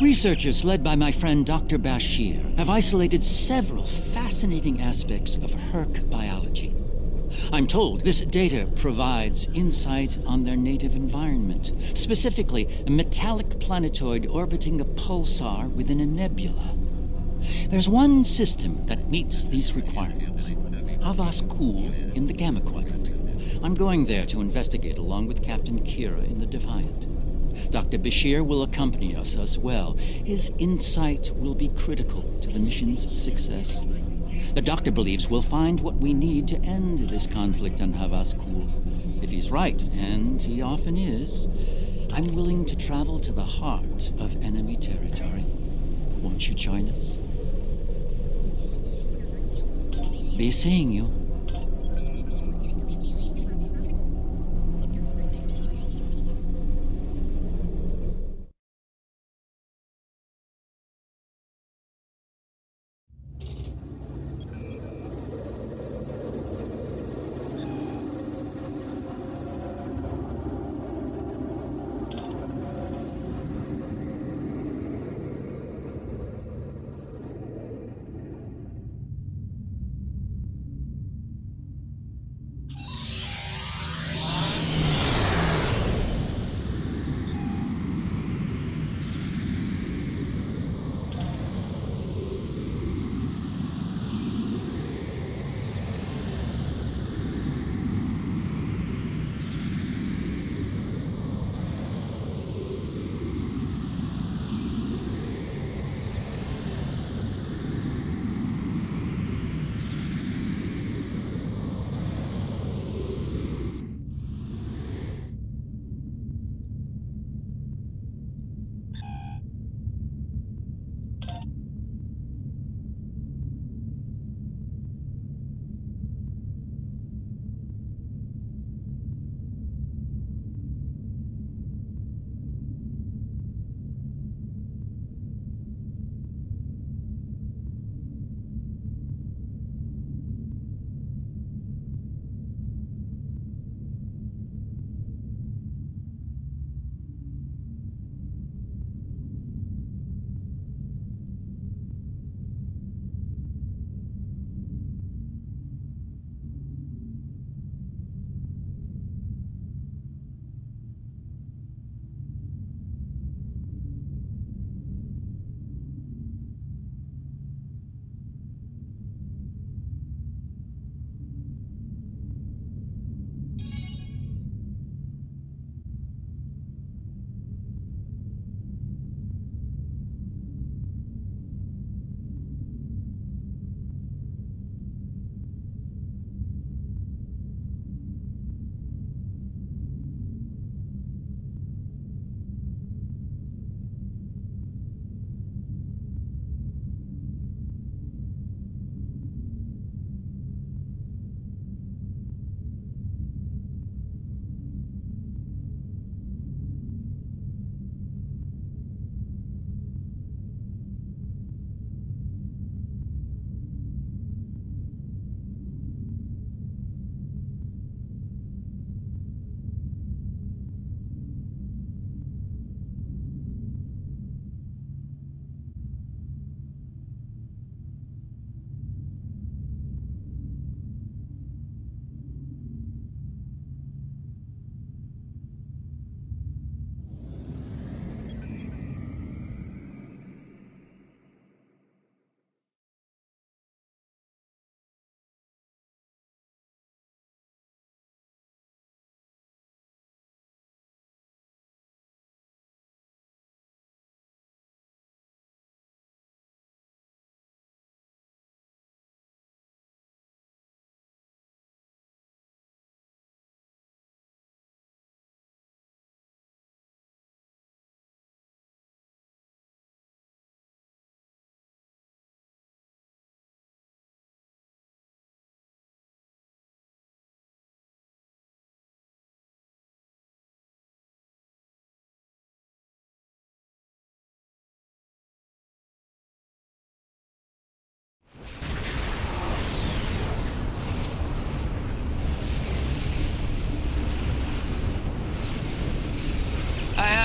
Researchers led by my friend Dr. Bashir have isolated several fascinating aspects of Hur'q biology. I'm told this data provides insight on their native environment, specifically a metallic planetoid orbiting a pulsar within a nebula. There's one system that meets these requirements, Havas Kul in the Gamma Quadrant. I'm going there to investigate along with Captain Kira in the Defiant. Dr. Bashir will accompany us as well. His insight will be critical to the mission's success. The doctor believes we'll find what we need to end this conflict on Havas Kul. If he's right, and he often is, I'm willing to travel to the heart of enemy territory. Won't you join us? Be seeing you.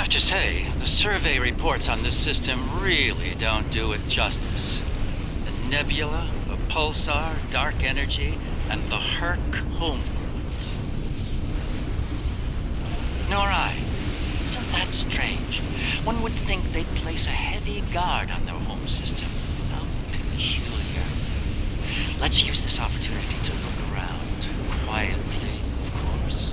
have to say, the survey reports on this system really don't do it justice. The nebula, the pulsar, dark energy, and the Hur'q homeworld. Nor I. Isn't that strange? One would think they'd place a heavy guard on their home system. How peculiar. Let's use this opportunity to look around. Quietly, of course.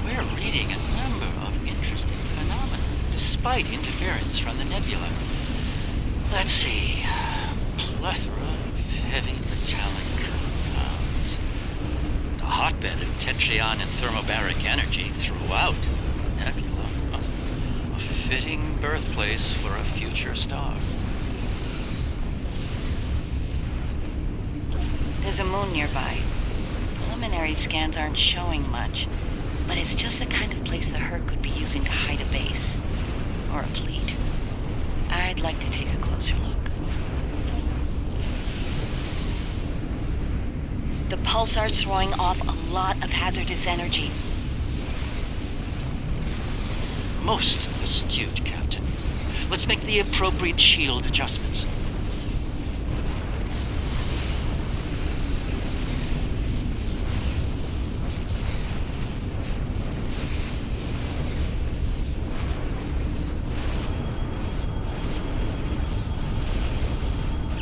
We're reading a number of interesting phenomena, despite interference from the nebula. Let's see. Plethora of heavy metallic compounds. A hotbed of tetryon and thermobaric energy throughout the nebula. A fitting birthplace for a future star. There's a moon nearby. Preliminary scans aren't showing much, but it's just the kind of place the Hur'q could be using to hide a base. Or a fleet. I'd like to take a closer look. The pulsar's throwing off a lot of hazardous energy. Most astute, Captain. Let's make the appropriate shield adjustments.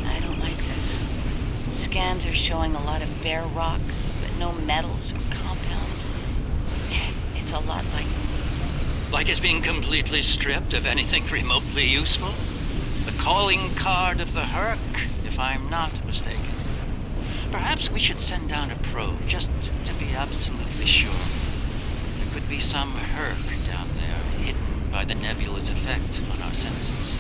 I don't like this. Scans are showing a lot of bare rock, but no metals or compounds. It's a lot Like it's being completely stripped of anything remotely useful? The calling card of the Hur'q, if I'm not mistaken. Perhaps we should send down a probe, just to be absolutely sure. There could be some Hur'q down there, hidden by the nebula's effect on our senses.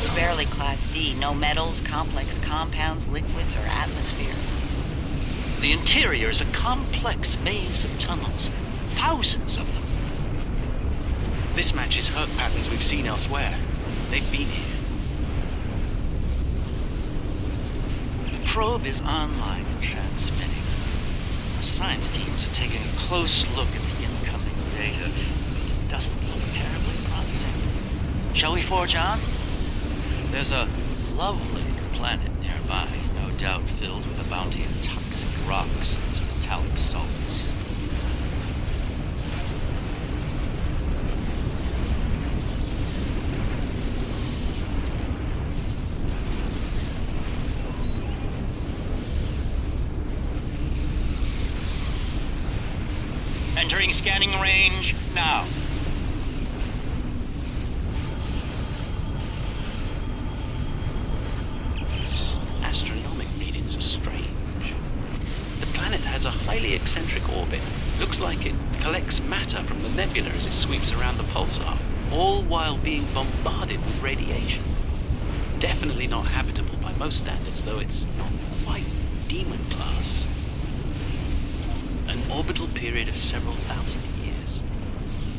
It's barely Class D. No metals, complex compounds, liquids, or atmosphere. The interior is a complex maze of tunnels. Thousands of them. This matches Hur'q patterns we've seen elsewhere. They've been here. The probe is online and transmitting. Our science teams are taking a close look at the incoming data. It doesn't look terribly promising. Shall we forge on? There's a lovely planet nearby, no doubt filled with a bounty of toxic rocks and metallic salts. Entering scanning range now. These astronomic readings are strange. The planet has a highly eccentric orbit. Looks like it collects matter from the nebula as it sweeps around the pulsar, all while being bombarded with radiation. Definitely not habitable by most standards, though it's not quite demon class. An orbital period of several thousand years.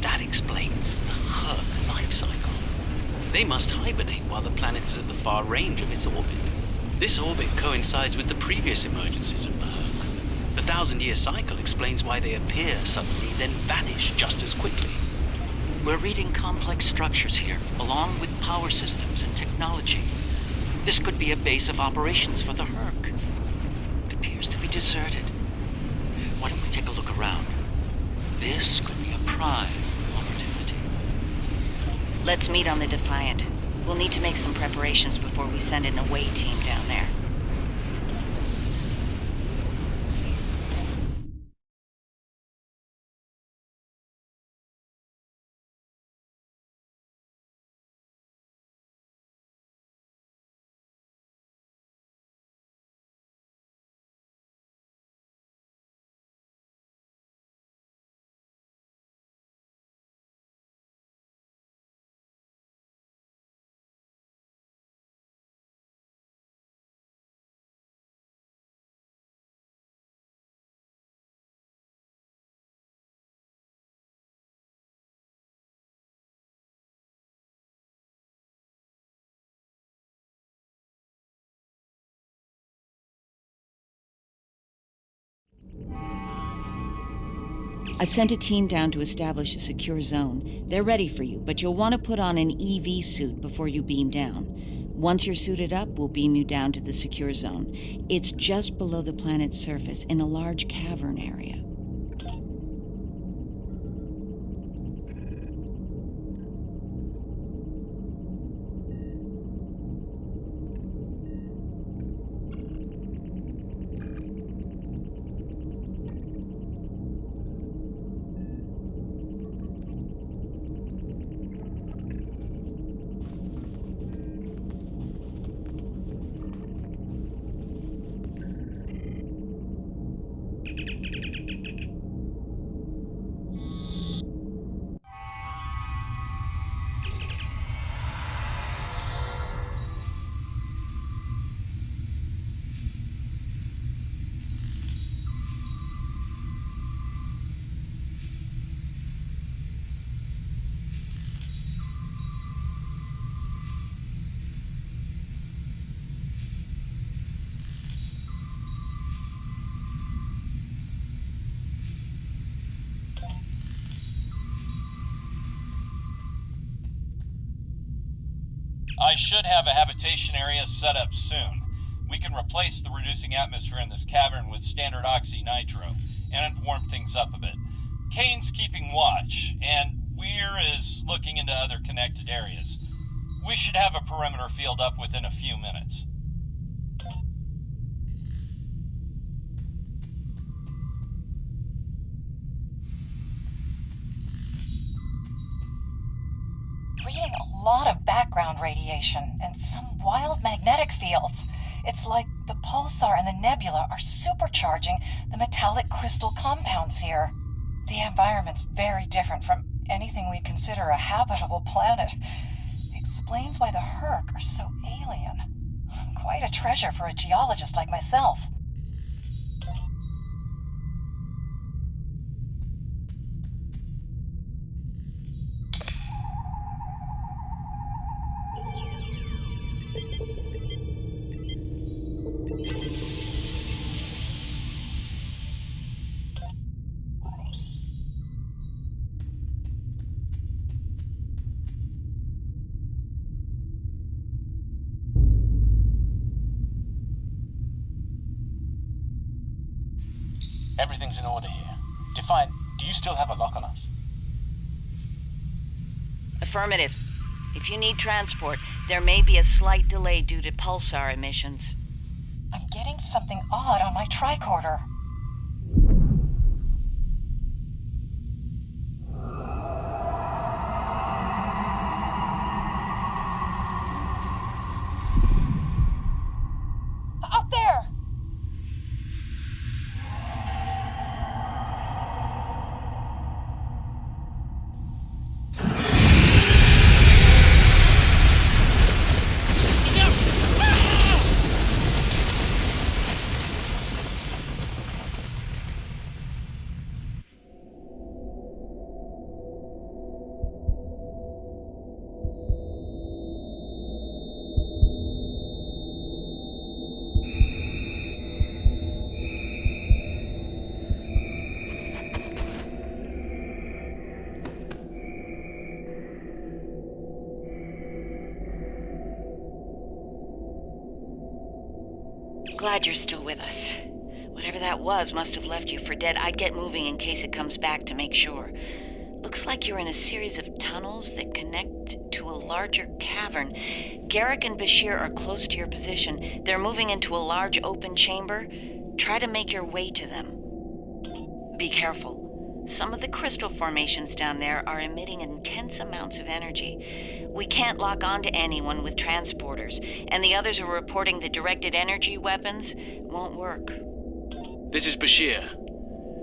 That explains the Hur'q life cycle. They must hibernate while the planet is at the far range of its orbit. This orbit coincides with the previous emergencies of the Hur'q. The 1,000-year cycle explains why they appear suddenly, then vanish just as quickly. We're reading complex structures here, along with power systems and technology. This could be a base of operations for the Hur'q. It appears to be deserted. Why don't we take a look around? This could be a prime opportunity. Let's meet on the Defiant. We'll need to make some preparations before we send an away team down there. I've sent a team down to establish a secure zone. They're ready for you, but you'll want to put on an EV suit before you beam down. Once you're suited up, we'll beam you down to the secure zone. It's just below the planet's surface in a large cavern area. I should have a habitation area set up soon. We can replace the reducing atmosphere in this cavern with standard oxy-nitro and warm things up a bit. Kane's keeping watch, and Weir is looking into other connected areas. We should have a perimeter field up within a few minutes. Reading a lot of background radiation and some wild magnetic fields. It's like the pulsar and the nebula are supercharging the metallic crystal compounds here. The environment's very different from anything we'd consider a habitable planet. Explains why the Hur'q are so alien. Quite a treasure for a geologist like myself. Everything's in order here. Define, do you still have a lock on us? Affirmative. If you need transport, there may be a slight delay due to pulsar emissions. I'm getting something odd on my tricorder. Up there! Glad you're still with us. Whatever that was must have left you for dead. I'd get moving in case it comes back to make sure. Looks like you're in a series of tunnels that connect to a larger cavern. Garrick and Bashir are close to your position. They're moving into a large open chamber. Try to make your way to them. Be careful. Some of the crystal formations down there are emitting intense amounts of energy. We can't lock onto anyone with transporters, and the others are reporting the directed energy weapons won't work. This is Bashir.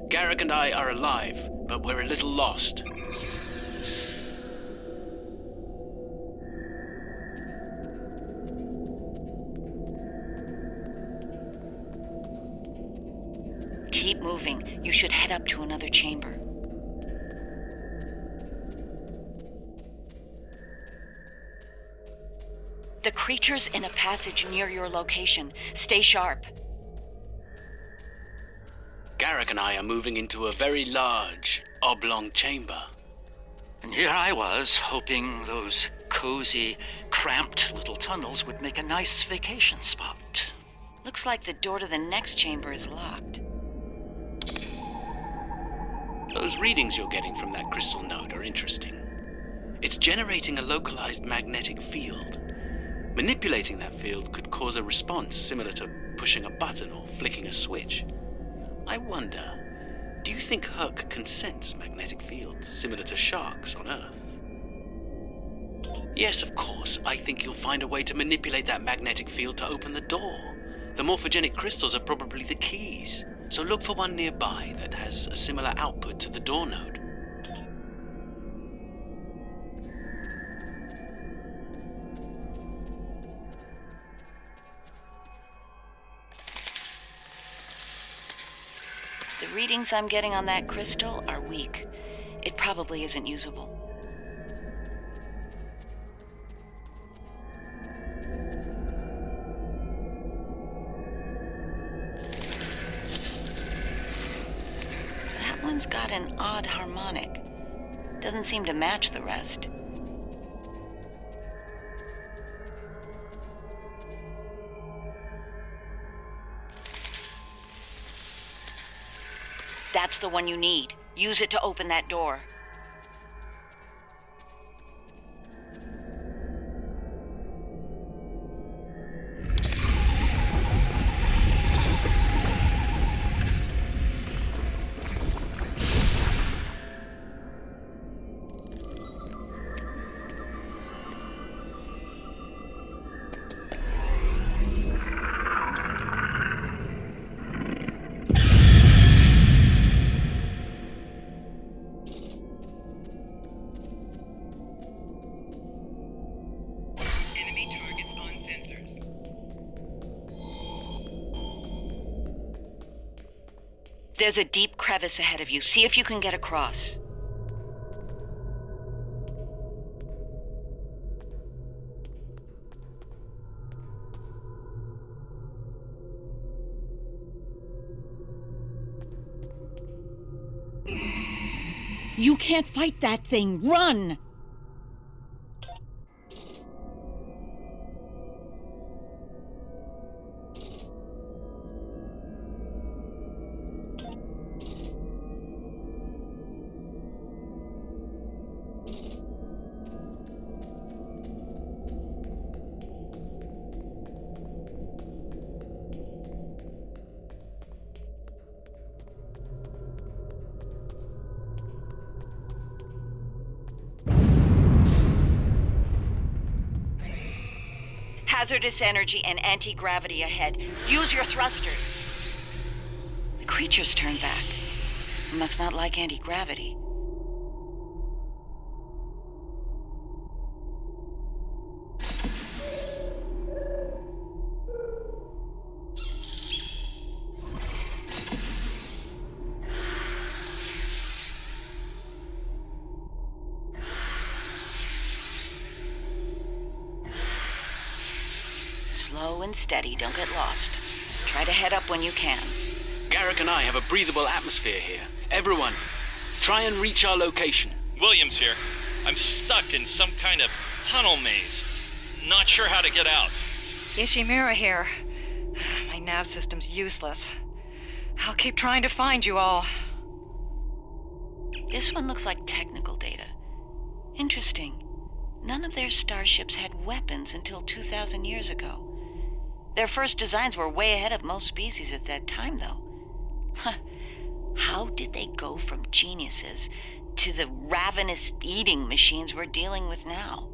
Garrick and I are alive, but we're a little lost. Keep moving. You should head up to another chamber. The creature's in a passage near your location. Stay sharp. Garrick and I are moving into a very large, oblong chamber. And here I was, hoping those cozy, cramped little tunnels would make a nice vacation spot. Looks like the door to the next chamber is locked. Those readings you're getting from that crystal node are interesting. It's generating a localized magnetic field. Manipulating that field could cause a response similar to pushing a button or flicking a switch. I wonder, do you think Hur'q can sense magnetic fields similar to sharks on Earth? Yes, of course. I think you'll find a way to manipulate that magnetic field to open the door. The morphogenic crystals are probably the keys, so look for one nearby that has a similar output to the door node. The readings I'm getting on that crystal are weak. It probably isn't usable. That one's got an odd harmonic. Doesn't seem to match the rest. That's the one you need. Use it to open that door. There's a deep crevice ahead of you. See if you can get across. You can't fight that thing. Run! Hazardous energy and anti-gravity ahead. Use your thrusters. The creature's turned back. Must not like anti-gravity. Slow and steady, don't get lost. Try to head up when you can. Garrick and I have a breathable atmosphere here. Everyone, try and reach our location. Williams here. I'm stuck in some kind of tunnel maze. Not sure how to get out. Ishimura here. My nav system's useless. I'll keep trying to find you all. This one looks like technical data. Interesting. None of their starships had weapons until 2,000 years ago. Their first designs were way ahead of most species at that time, though. How did they go from geniuses to the ravenous eating machines we're dealing with now?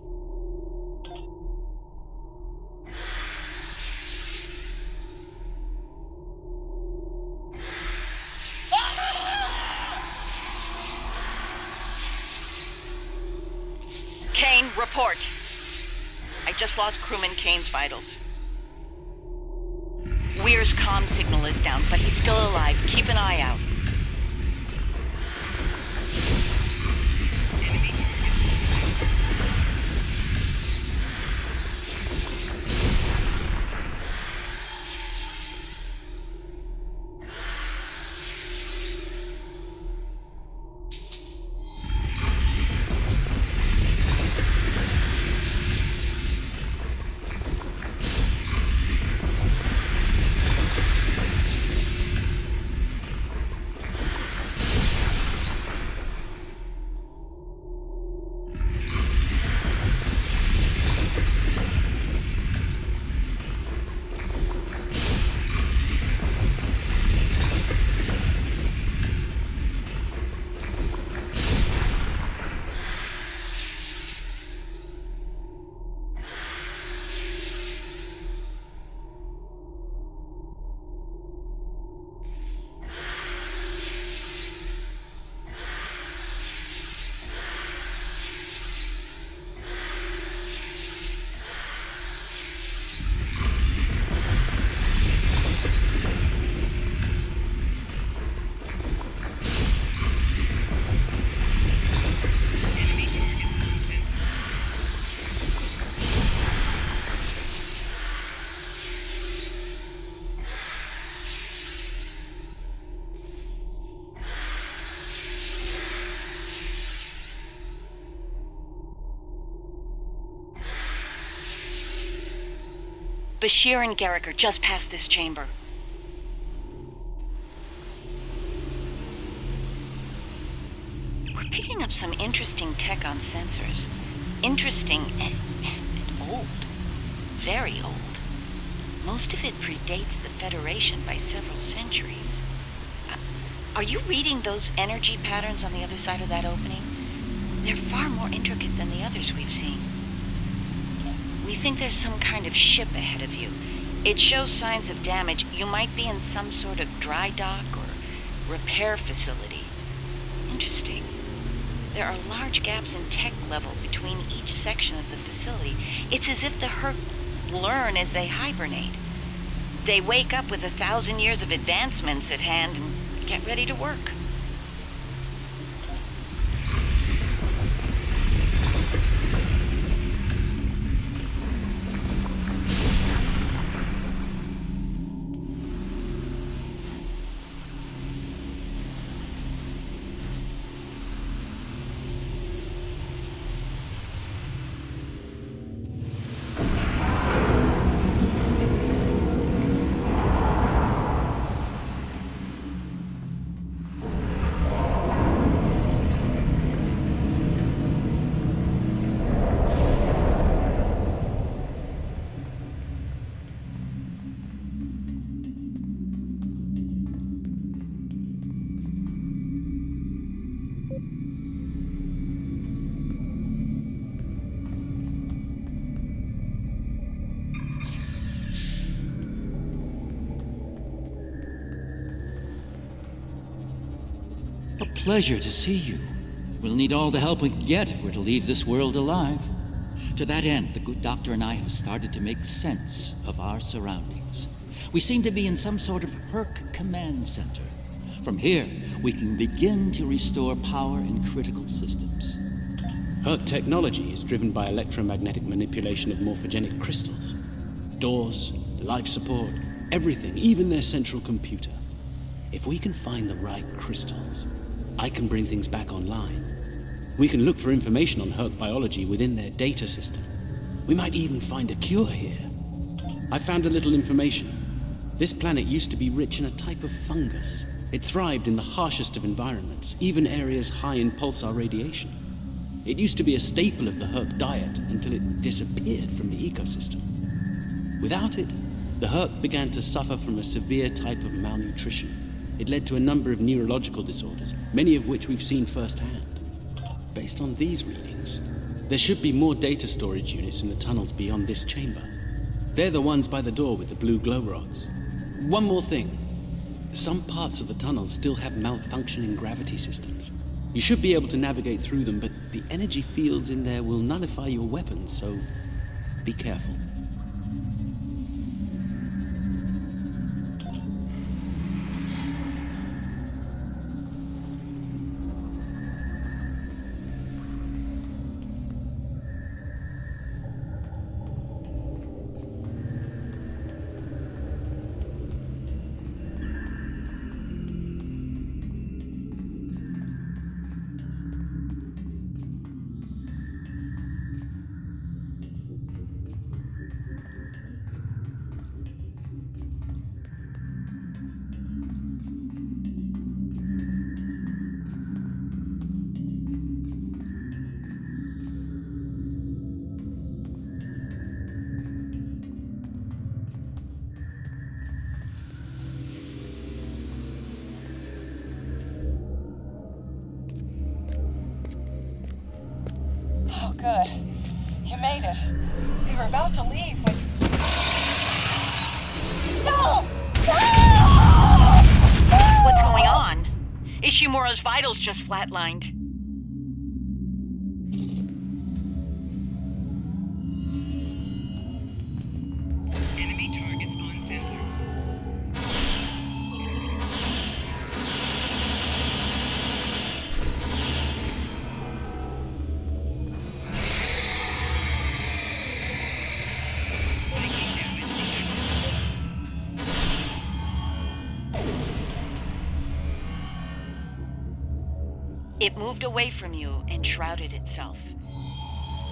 Kane, report. I just lost crewman Kane's vitals. Weir's comm signal is down, but he's still alive. Keep an eye out. Bashir and Garrick are just past this chamber. We're picking up some interesting tech on sensors. Interesting and old. Very old. Most of it predates the Federation by several centuries. Are you reading those energy patterns on the other side of that opening? They're far more intricate than the others we've seen. We think there's some kind of ship ahead of you. It shows signs of damage. You might be in some sort of dry dock or repair facility. Interesting. There are large gaps in tech level between each section of the facility. It's as if the Hur'q learn as they hibernate. They wake up with 1,000 years of advancements at hand and get ready to work. A pleasure to see you. We'll need all the help we can get if we're to leave this world alive. To that end, the good doctor and I have started to make sense of our surroundings. We seem to be in some sort of Hur'q command center. From here, we can begin to restore power in critical systems. Hur'q technology is driven by electromagnetic manipulation of morphogenic crystals. Doors, life support, everything, even their central computer. If we can find the right crystals, I can bring things back online. We can look for information on Hur'q biology within their data system. We might even find a cure here. I found a little information. This planet used to be rich in a type of fungus. It thrived in the harshest of environments, even areas high in pulsar radiation. It used to be a staple of the Hur'q diet until it disappeared from the ecosystem. Without it, the Hur'q began to suffer from a severe type of malnutrition. It led to a number of neurological disorders, many of which we've seen firsthand. Based on these readings, there should be more data storage units in the tunnels beyond this chamber. They're the ones by the door with the blue glow rods. One more thing. Some parts of the tunnels still have malfunctioning gravity systems. You should be able to navigate through them, but the energy fields in there will nullify your weapons, so be careful. Good. You made it. We were about to leave when... No! What's going on? Ishimura's vitals just flatlined. Enemy targets on sensors. It moved away from you and shrouded itself.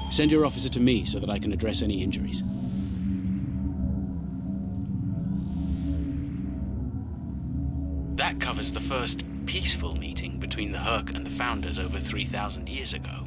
Send your officer to me so that I can address any injuries. as the first peaceful meeting between the Hur'q and the Founders over 3,000 years ago.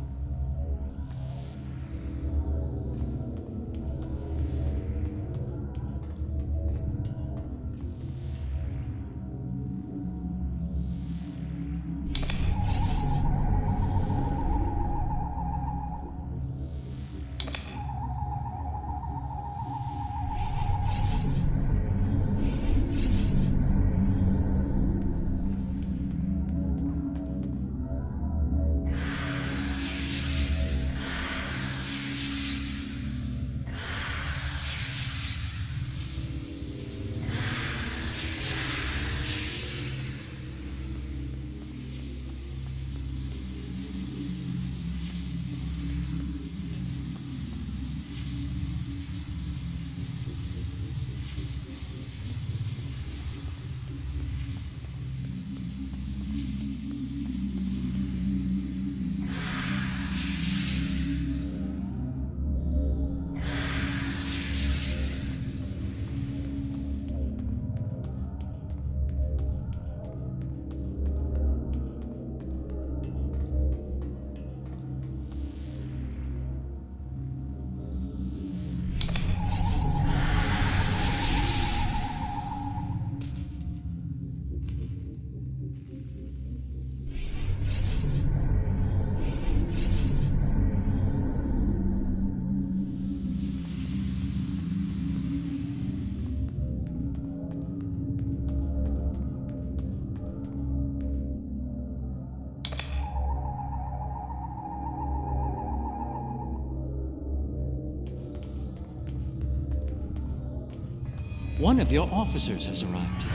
One of your officers has arrived here.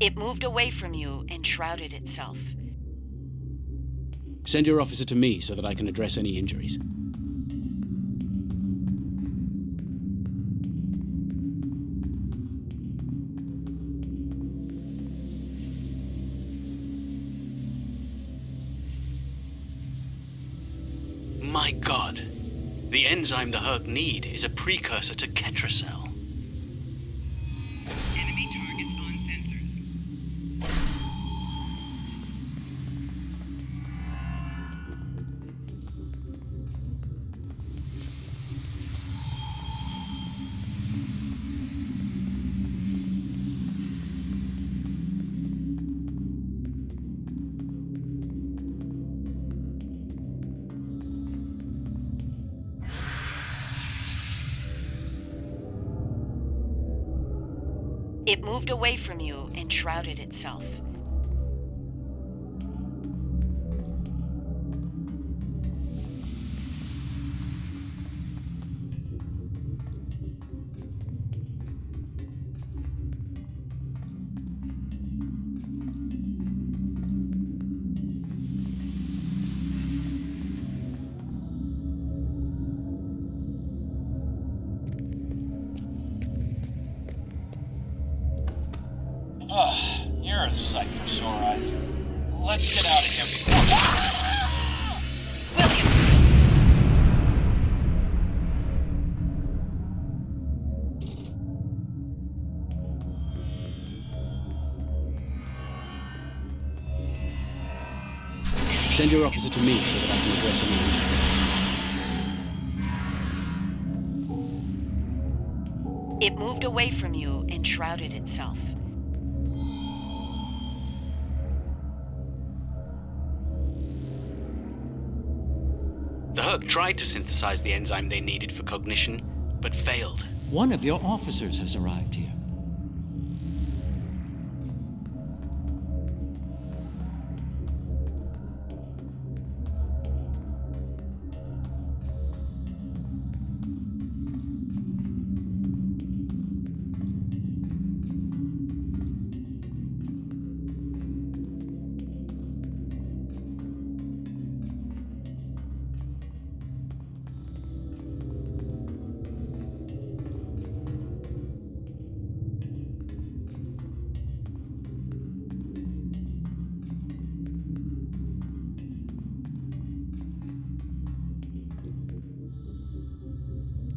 It moved away from you and shrouded itself. Send your officer to me so that I can address any injuries. My God! The enzyme the Hur'q need is a precursor to ketracell. Enemy targets on sensors. It moved away from you and shrouded itself. You're a sight for sore eyes. Let's get out of here before... Send your officer to me so that I can address any injuries. It moved away from you and shrouded itself. The Hur'q tried to synthesize the enzyme they needed for cognition, but failed. One of your officers has arrived here.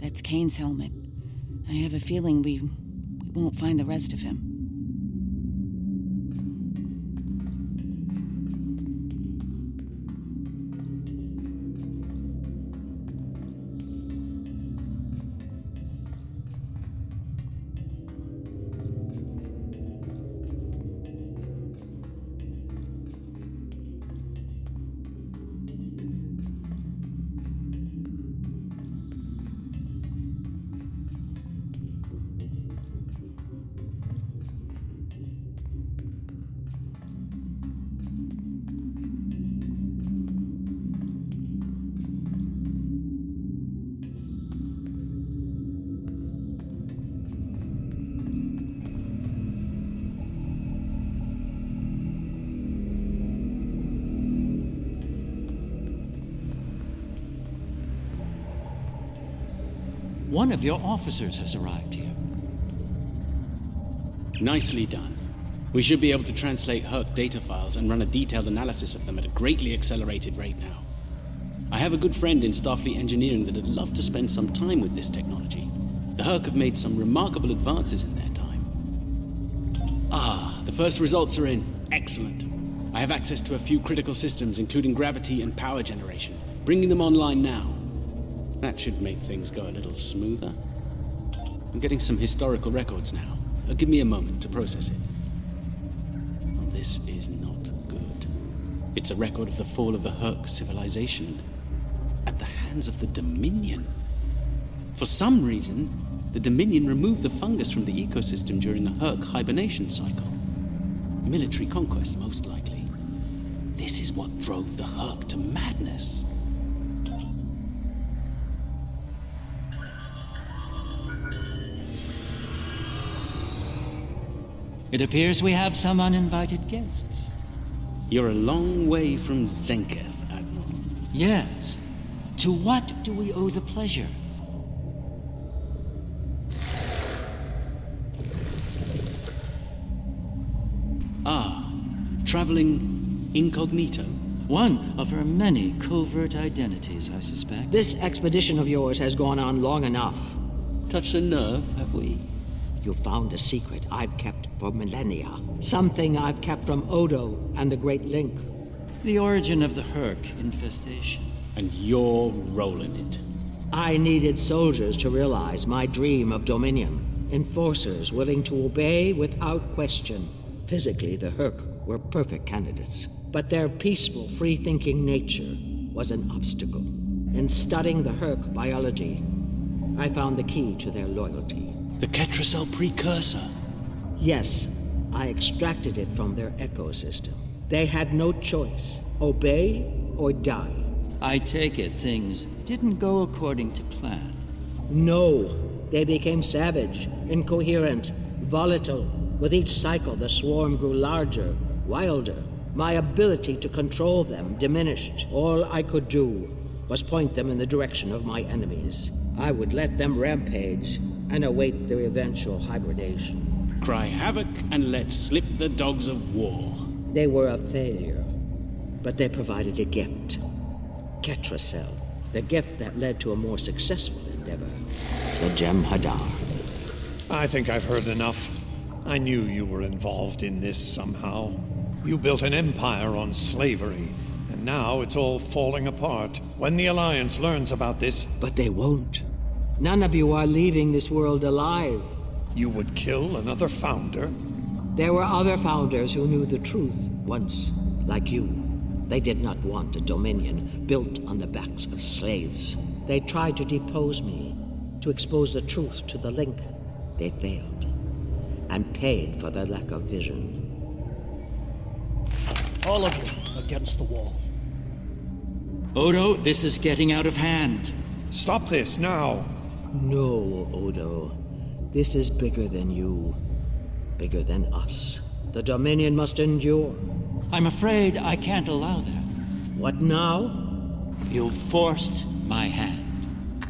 That's Kane's helmet. I have a feeling we won't find the rest of him. One of your officers has arrived here. Nicely done. We should be able to translate Hur'q data files and run a detailed analysis of them at a greatly accelerated rate now. I have a good friend in Starfleet engineering that'd love to spend some time with this technology. The Hur'q have made some remarkable advances in their time. Ah, the first results are in. Excellent. I have access to a few critical systems, including gravity and power generation. Bringing them online now. That should make things go a little smoother. I'm getting some historical records now. Give me a moment to process it. Oh, this is not good. It's a record of the fall of the Hur'q civilization at the hands of the Dominion. For some reason, the Dominion removed the fungus from the ecosystem during the Hur'q hibernation cycle. Military conquest, most likely. This is what drove the Hur'q to madness. It appears we have some uninvited guests. You're a long way from Zenketh, Admiral. Yes. To what do we owe the pleasure? Ah, traveling incognito. One of her many covert identities, I suspect. This expedition of yours has gone on long enough. Touched a nerve, have we? You found a secret I've kept for millennia. Something I've kept from Odo and the Great Link. The origin of the Hur'q infestation. And you're rolling it. I needed soldiers to realize my dream of dominion. Enforcers willing to obey without question. Physically, the Hur'q were perfect candidates. But their peaceful, free-thinking nature was an obstacle. In studying the Hur'q biology, I found the key to their loyalty. The Ketracel precursor. Yes, I extracted it from their ecosystem. They had no choice. Obey or die. I take it things didn't go according to plan. No, they became savage, incoherent, volatile. With each cycle, the swarm grew larger, wilder. My ability to control them diminished. All I could do was point them in the direction of my enemies. I would let them rampage and await their eventual hibernation. Cry havoc and let slip the dogs of war. They were a failure, but they provided a gift. Ketracel, the gift that led to a more successful endeavor. The Jem'Hadar. I think I've heard enough. I knew you were involved in this somehow. You built an empire on slavery, and now it's all falling apart. When the Alliance learns about this... But they won't. None of you are leaving this world alive. You would kill another founder? There were other founders who knew the truth once, like you. They did not want a dominion built on the backs of slaves. They tried to depose me, to expose the truth to the Link. They failed, and paid for their lack of vision. All of you against the wall. Odo, this is getting out of hand. Stop this now. No, Odo. This is bigger than you. Bigger than us. The Dominion must endure. I'm afraid I can't allow that. What now? You've forced my hand.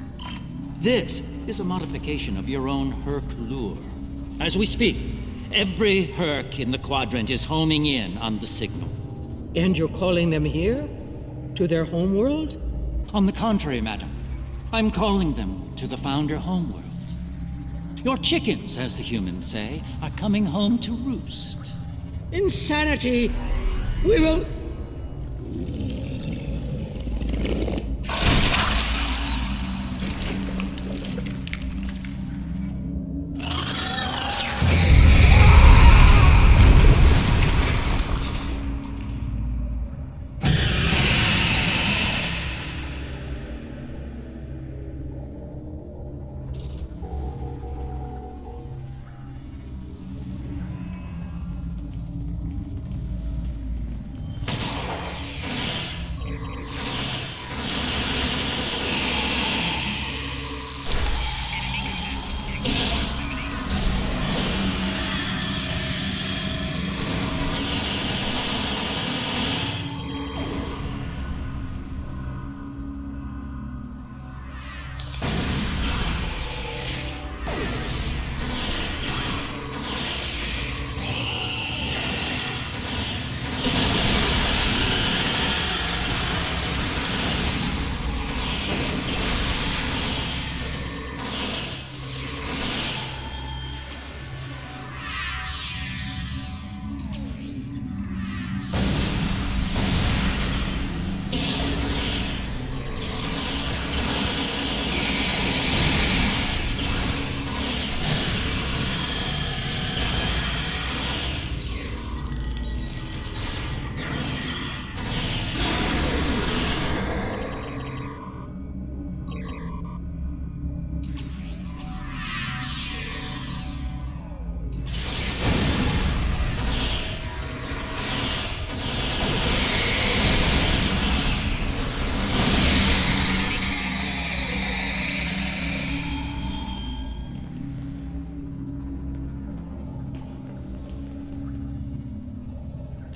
This is a modification of your own Hur'q lure. As we speak, every Hur'q in the Quadrant is homing in on the signal. And you're calling them here? To their homeworld? On the contrary, madam. I'm calling them to the Founder homeworld. Your chickens, as the humans say, are coming home to roost. Insanity! We will...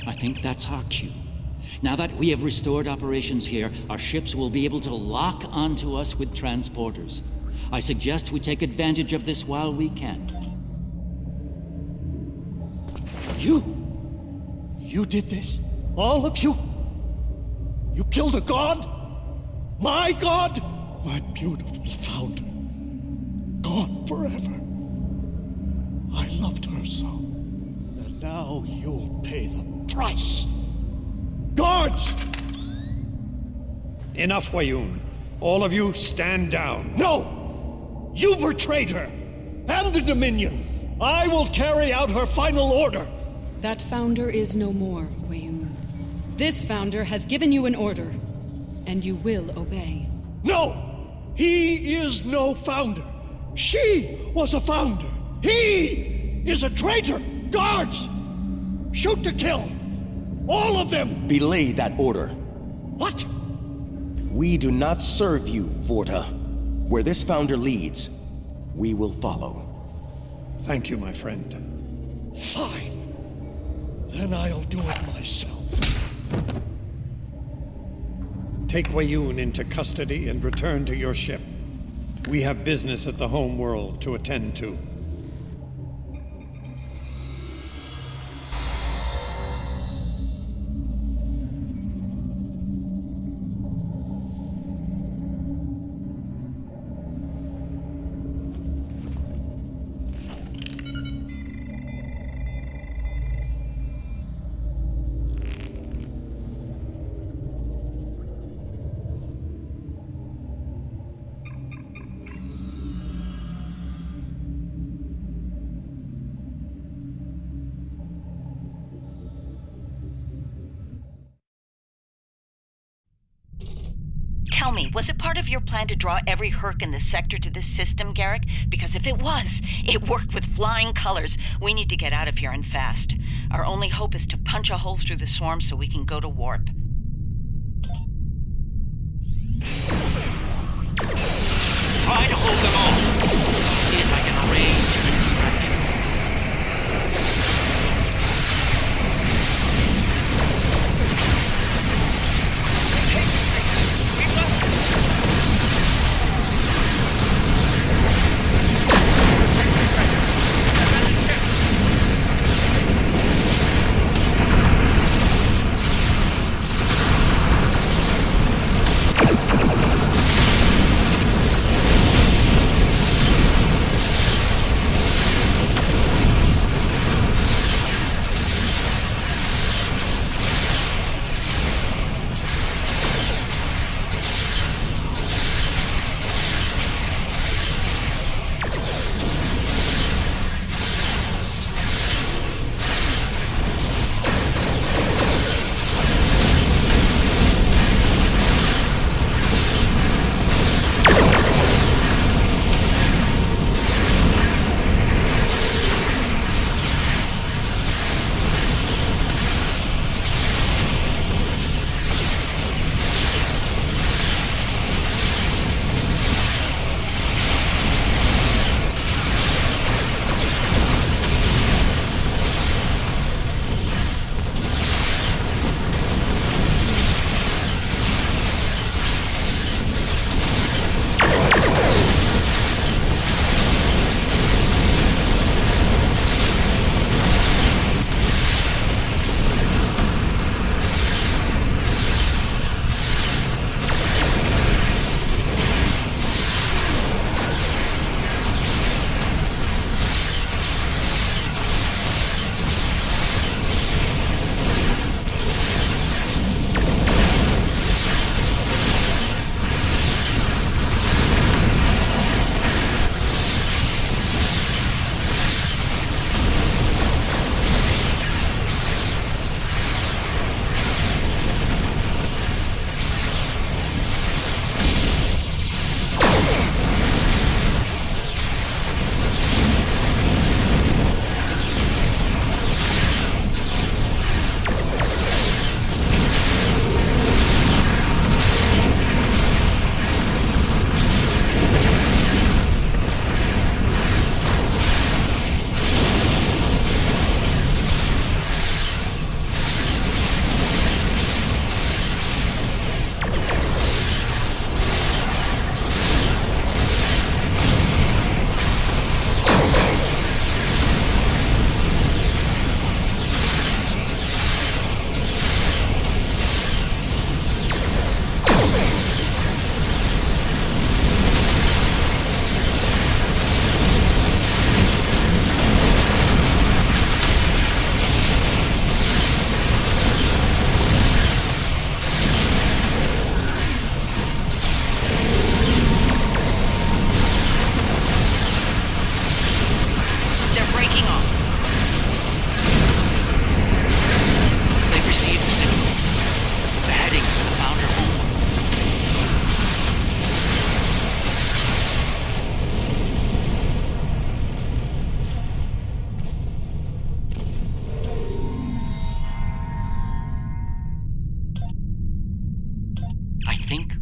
I think that's our cue. Now that we have restored operations here, our ships will be able to lock onto us with transporters. I suggest we take advantage of this while we can. You did this? All of you? You killed a god? My god? My beautiful founder. Gone forever. I loved her so. And now you'll pay the price. Guards! Enough, Weyoun. All of you stand down. No! You betrayed her! And the Dominion! I will carry out her final order! That founder is no more, Weyoun. This founder has given you an order, and you will obey. No! He is no founder. She was a founder. He is a traitor! Guards! Shoot to kill! All of them! Belay that order. What? We do not serve you, Vorta. Where this founder leads, we will follow. Thank you, my friend. Fine. Then I'll do it myself. Take Weyoun into custody and return to your ship. We have business at the homeworld to attend to. Tell me, was it part of your plan to draw every Hur'q in the sector to this system, Garrick? Because if it was, it worked with flying colors. We need to get out of here and fast. Our only hope is to punch a hole through the swarm so we can go to warp. Try to hold them off. See if I can arrange an distraction.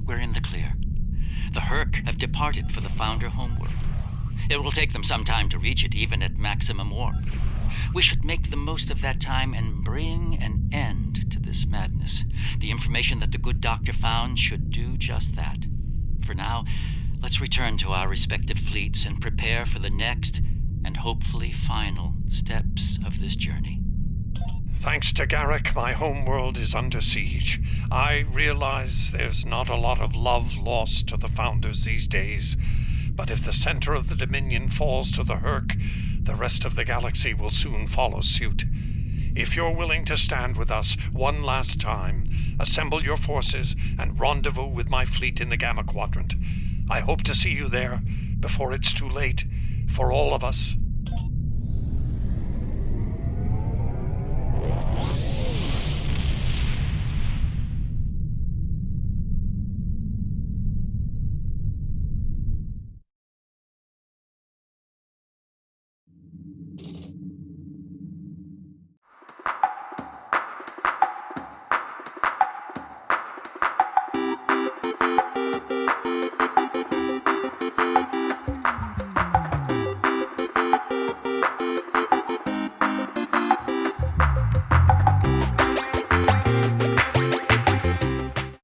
we're in the clear. The Hur'q have departed for the Founder homeworld. It will take them some time to reach it, even at maximum warp. We should make the most of that time and bring an end to this madness. The information that the good doctor found should do just that. For now, let's return to our respective fleets and prepare for the next and hopefully final steps of this journey. Thanks to Garrick, my homeworld is under siege. I realize there's not a lot of love lost to the Founders these days, but if the center of the Dominion falls to the Hur'q, the rest of the galaxy will soon follow suit. If you're willing to stand with us one last time, assemble your forces and rendezvous with my fleet in the Gamma Quadrant. I hope to see you there before it's too late for all of us.